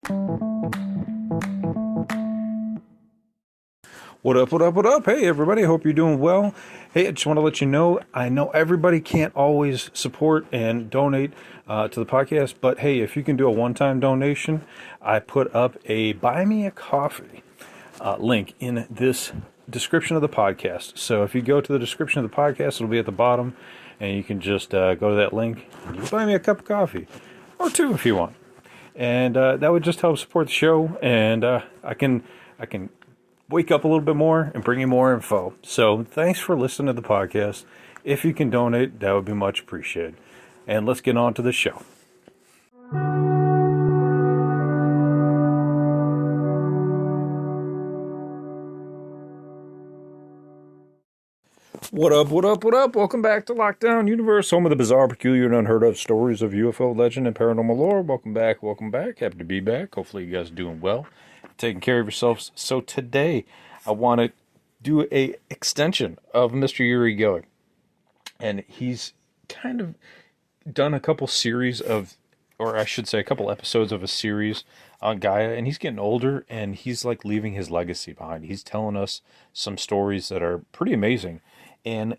What up, what up, what up? Hey, everybody, hope you're doing well. Hey, I just want to let you know, I know everybody can't always support and donate to the podcast, but hey, if you can do a one-time donation, I put up a Buy Me a Coffee link in this description of the podcast. So if you go to the description of the podcast, it'll be at the bottom, and you can just go to that link, and you can buy me a cup of coffee, or two if you want. And that would just help support the show, and I can wake up a little bit more and bring you more info. So thanks for listening to the podcast. If you can donate, that would be much appreciated. And let's get on to the show. What up, what up, what up? Welcome back to Lockdown Universe, home of the bizarre, peculiar, and unheard of stories of UFO legend and paranormal lore. Welcome back, welcome back. Happy to be back. Hopefully you guys are doing well, taking care of yourselves. So today I want to do a extension of Mr. Uri Geller. And he's kind of done a couple series of, or I should say a couple episodes of a series on Gaia, and he's getting older, and he's like leaving his legacy behind. He's telling us some stories that are pretty amazing. And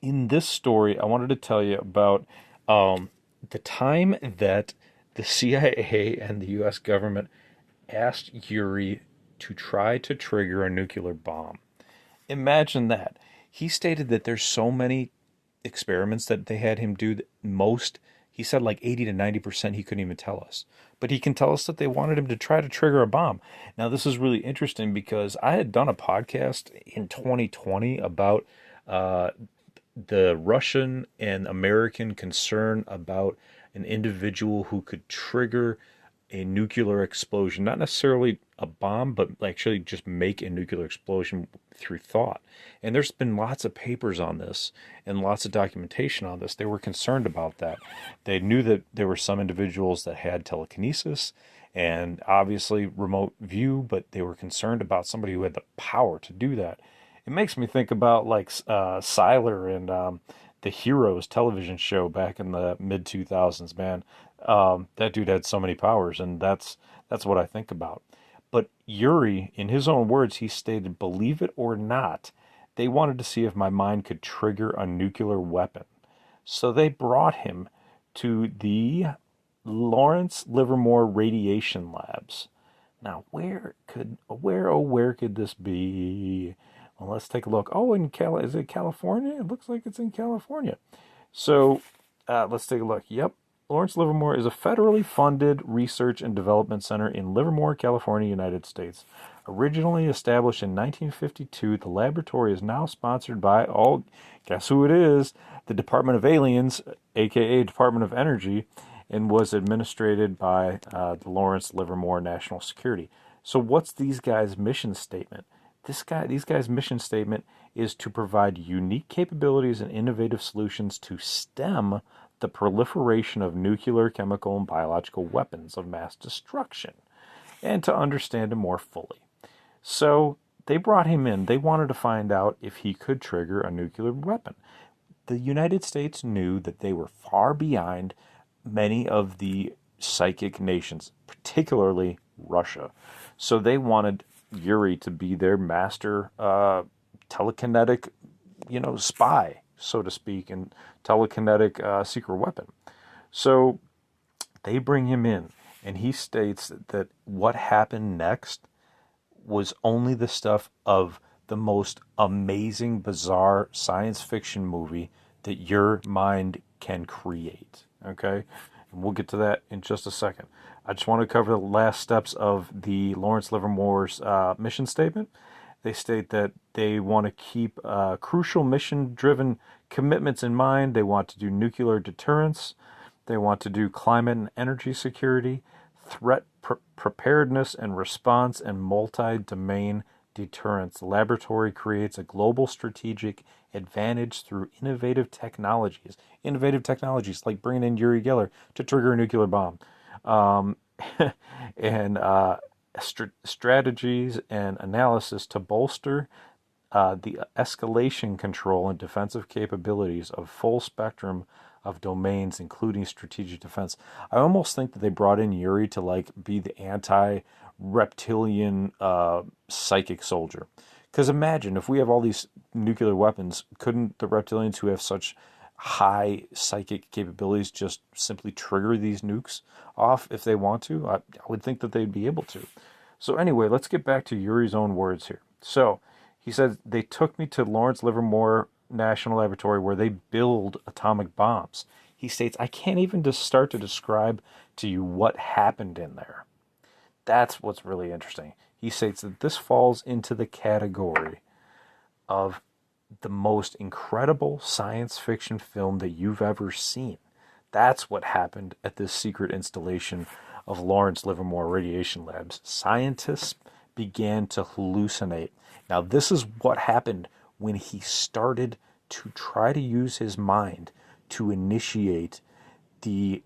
in this story, I wanted to tell you about the time that the CIA and the U.S. government asked Yuri to try to trigger a nuclear bomb. Imagine that. He stated that there's so many experiments that they had him do, he said like 80 to 90% he couldn't even tell us. But he can tell us that they wanted him to try to trigger a bomb. Now, this is really interesting because I had done a podcast in 2020 about the Russian and American concern about an individual who could trigger a nuclear explosion, not necessarily a bomb, but actually just make a nuclear explosion through thought. And there's been lots of papers on this and lots of documentation on this. They were concerned about that. They knew that there were some individuals that had telekinesis and obviously remote view, but they were concerned about somebody who had the power to do that. It makes me think about like Siler and the Heroes television show back in the mid 2000s, man. That dude had so many powers, and that's what I think about. But Yuri, in his own words, he stated, "Believe it or not, they wanted to see if my mind could trigger a nuclear weapon." So they brought him to the Lawrence Livermore Radiation Labs. Now, where could this be? Well, let's take a look. Oh, is it California? It looks like it's in California. So let's take a look. Yep. Lawrence Livermore is a federally funded research and development center in Livermore, California, United States. Originally established in 1952, the laboratory is now sponsored by, guess who it is? The Department of Aliens, aka Department of Energy, and was administered by the Lawrence Livermore National Security. So what's these guys' mission statement? These guys' mission statement is to provide unique capabilities and innovative solutions to stem the proliferation of nuclear, chemical, and biological weapons of mass destruction, and to understand it more fully. So they brought him in. They wanted to find out if he could trigger a nuclear weapon. The United States knew that they were far behind many of the psychic nations, particularly Russia. So they wanted Yuri to be their master telekinetic, spy, so to speak, and telekinetic secret weapon. So they bring him in, and he states that what happened next was only the stuff of the most amazing, bizarre science fiction movie that your mind can create. Okay? And we'll get to that in just a second. I just want to cover the last steps of the Lawrence Livermore's mission statement. They state that they want to keep crucial mission-driven commitments in mind. They want to do nuclear deterrence. They want to do climate and energy security, threat preparedness and response, and multi-domain deterrence. The laboratory creates a global strategic advantage through innovative technologies. Innovative technologies like bringing in Uri Geller to trigger a nuclear bomb. And strategies and analysis to bolster the escalation control and defensive capabilities of full spectrum of domains, including strategic defense. I almost think that they brought in Yuri to like be the anti-reptilian psychic soldier. Because imagine if we have all these nuclear weapons, couldn't the reptilians who have such high psychic capabilities just simply trigger these nukes off if they want to? I would think that they'd be able to. So anyway, let's get back to Yuri's own words here. So he said, they took me to Lawrence Livermore National Laboratory where they build atomic bombs. He states, I can't even just start to describe to you what happened in there. That's what's really interesting. He states that this falls into the category of the most incredible science fiction film that you've ever seen. That's what happened at this secret installation of Lawrence Livermore Radiation Labs. Scientists began to hallucinate. Now, this is what happened when he started to try to use his mind to initiate the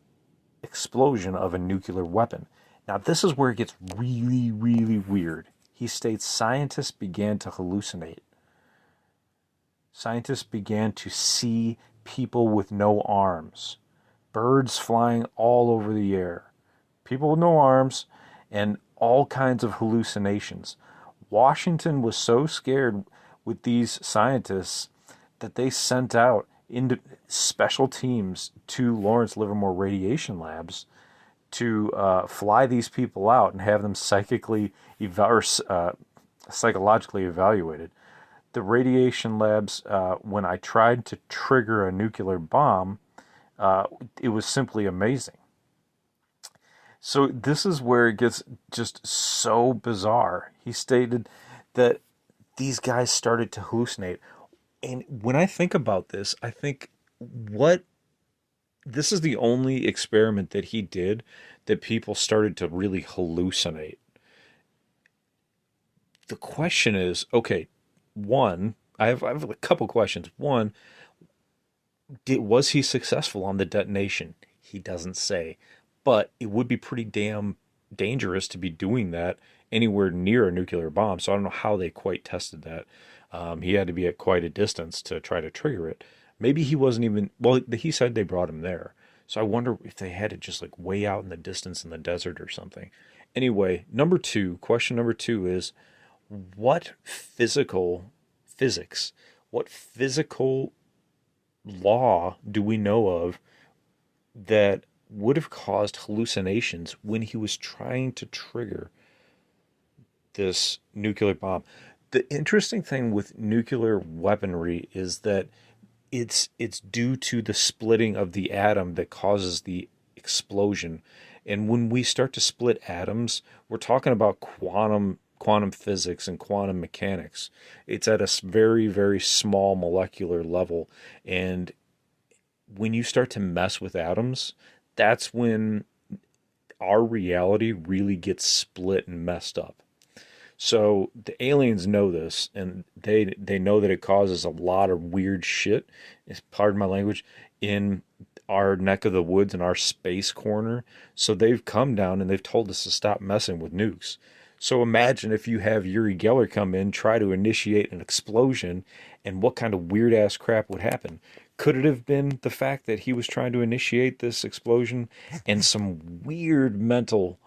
explosion of a nuclear weapon. Now, this is where it gets really, really weird. He states scientists began to hallucinate. Scientists began to see people with no arms, birds flying all over the air, people with no arms, and all kinds of hallucinations. Washington was so scared with these scientists that they sent out into special teams to Lawrence Livermore Radiation Labs to fly these people out and have them psychologically evaluated. The radiation labs, when I tried to trigger a nuclear bomb, it was simply amazing. So this is where it gets just so bizarre. He stated that these guys started to hallucinate. And when I think about this, I think this is the only experiment that he did that people started to really hallucinate. The question is, okay, one, I have a couple questions. One, was he successful on the detonation? He doesn't say. But it would be pretty damn dangerous to be doing that anywhere near a nuclear bomb. So I don't know how they quite tested that. He had to be at quite a distance to try to trigger it. Maybe he wasn't even, well, he said they brought him there. So I wonder if they had it just like way out in the distance in the desert or something. Anyway, question number two is, what physical law do we know of that would have caused hallucinations when he was trying to trigger this nuclear bomb? The interesting thing with nuclear weaponry is that it's due to the splitting of the atom that causes the explosion. And when we start to split atoms, we're talking about quantum physics and quantum mechanics. It's at a very, very small molecular level. And when you start to mess with atoms, that's when our reality really gets split and messed up. So the aliens know this, and they know that it causes a lot of weird shit, pardon my language, in our neck of the woods, in our space corner. So they've come down and they've told us to stop messing with nukes. So imagine if you have Uri Geller come in, try to initiate an explosion, and what kind of weird-ass crap would happen. Could it have been the fact that he was trying to initiate this explosion and some weird mental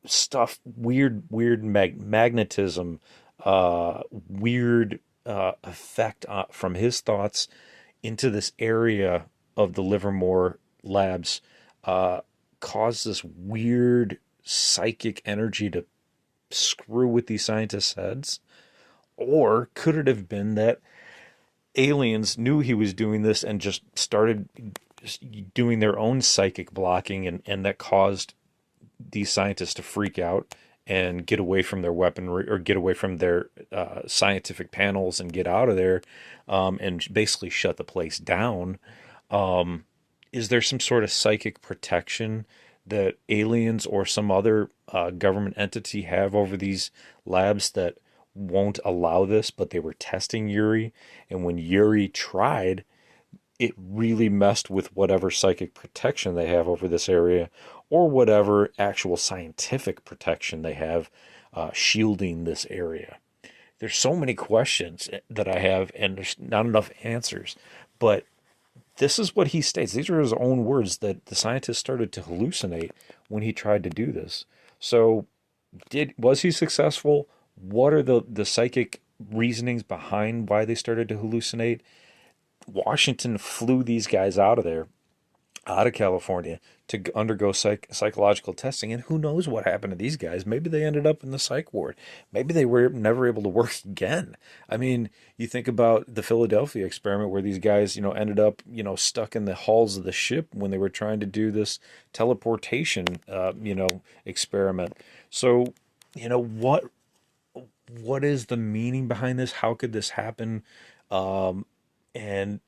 stuff, weird magnetism, weird effect from his thoughts into this area of the Livermore labs caused this weird psychic energy to screw with these scientists' heads? Or could it have been that aliens knew he was doing this and just started doing their own psychic blocking, and that caused these scientists to freak out and get away from their weaponry, or get away from their scientific panels and get out of there, and basically shut the place down? Is there some sort of psychic protection that aliens or some other government entity have over these labs that won't allow this, but they were testing Yuri, and when Yuri tried, it really messed with whatever psychic protection they have over this area, or whatever actual scientific protection they have shielding this area? There's so many questions that I have, and there's not enough answers. But this is what he states. These are his own words that the scientists started to hallucinate when he tried to do this. So, was he successful? What are the psychic reasonings behind why they started to hallucinate? Washington flew these guys out of there, out of California, to undergo psychological testing, and who knows what happened to these guys? Maybe they ended up in the psych ward. Maybe they were never able to work again. I mean, you think about the Philadelphia experiment where these guys, ended up, stuck in the halls of the ship when they were trying to do this teleportation, experiment. So, what is the meaning behind this? How could this happen? Um, and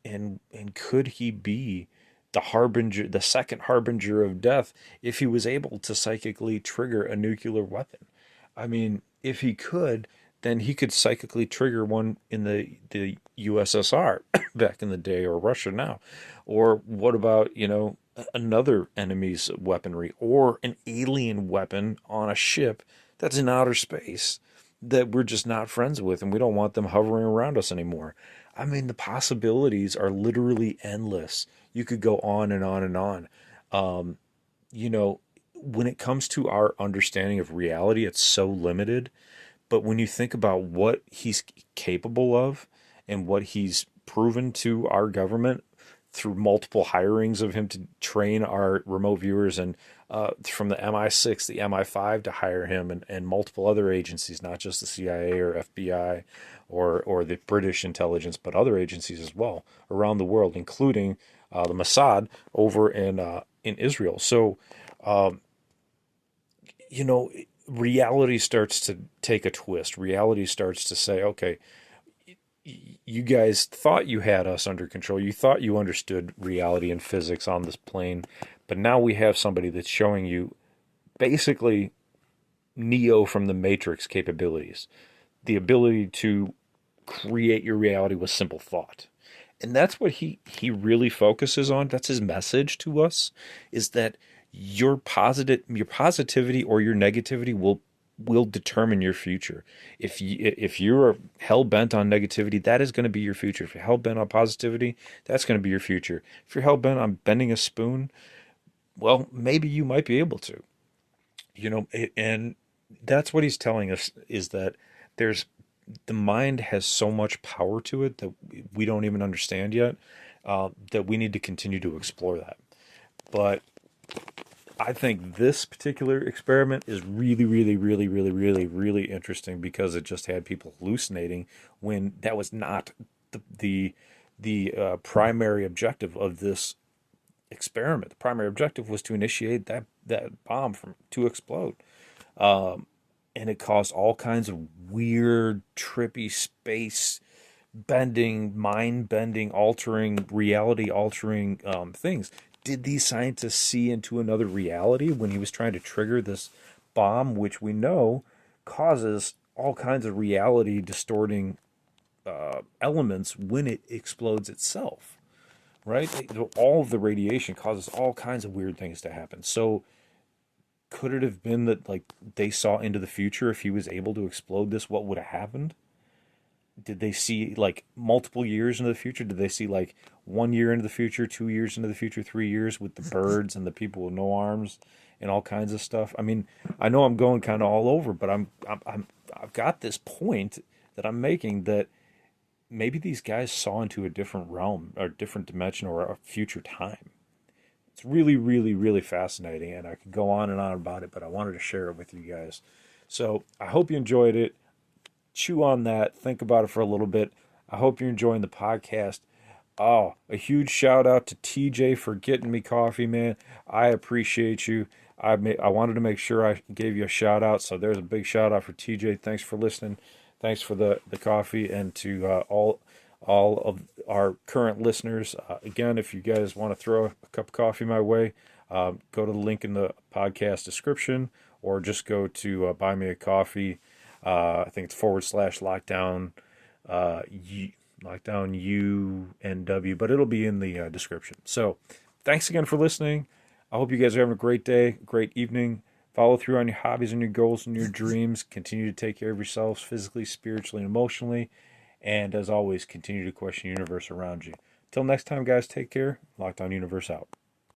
could he be the harbinger, the second harbinger of death, if he was able to psychically trigger a nuclear weapon? I mean, if he could, then he could psychically trigger one in the USSR back in the day, or Russia now. Or what about, another enemy's weaponry, or an alien weapon on a ship that's in outer space that we're just not friends with, and we don't want them hovering around us anymore. I mean, the possibilities are literally endless. You could go on and on and on. Um, you know, when it comes to our understanding of reality, it's so limited. But when you think about what he's capable of and what he's proven to our government through multiple hirings of him to train our remote viewers, and from the MI6, the MI5 to hire him, and multiple other agencies, not just the CIA or FBI or the British intelligence, but other agencies as well around the world, including the Mossad over in Israel. So, um, you know, reality starts to take a twist. Reality starts to say, okay, you guys thought you had us under control. You thought you understood reality and physics on this plane, but now we have somebody that's showing you basically Neo from the Matrix capabilities, the ability to create your reality with simple thought. And that's what he really focuses on. That's his message to us, is that your positivity or your negativity will determine your future. If you're hell bent on negativity, that is going to be your future. If you're hell bent on positivity, that's going to be your future. If you're hell bent on bending a spoon, well, maybe you might be able to. And that's what he's telling us, is that there's the mind has so much power to it that we don't even understand yet, that we need to continue to explore that. But I think this particular experiment is really, really, really, really, really, really interesting, because it just had people hallucinating when that was not the primary objective of this experiment. The primary objective was to initiate that bomb to explode. And it caused all kinds of weird, trippy, space bending, mind bending, altering, reality altering things. Did these scientists see into another reality when he was trying to trigger this bomb, which we know causes all kinds of reality distorting elements when it explodes itself, right? All of the radiation causes all kinds of weird things to happen. So could it have been that, like, they saw into the future? If he was able to explode this, what would have happened? Did they see like multiple years into the future? Did they see like 1 year into the future, 2 years into the future, 3 years, with the birds and the people with no arms and all kinds of stuff? I mean, I know I'm going kind of all over, but I've got this point that I'm making, that maybe these guys saw into a different realm or different dimension or a future time. It's really, really, really fascinating, and I could go on and on about it, but I wanted to share it with you guys. So I hope you enjoyed it. Chew on that. Think about it for a little bit. I hope you're enjoying the podcast. Oh, a huge shout out to TJ for getting me coffee, man. I appreciate you. I wanted to make sure I gave you a shout out, so there's a big shout out for TJ. Thanks for listening. Thanks for the coffee, and to all of our current listeners. Again, if you guys want to throw a cup of coffee my way, go to the link in the podcast description, or just go to buy me a coffee. I think it's /lockdown, lockdown UNW, but it'll be in the description. So thanks again for listening. I hope you guys are having a great day, great evening. Follow through on your hobbies and your goals and your dreams. Continue to take care of yourselves physically, spiritually, and emotionally. And as always, continue to question the universe around you. Till next time, guys, take care. Lockdown Universe out.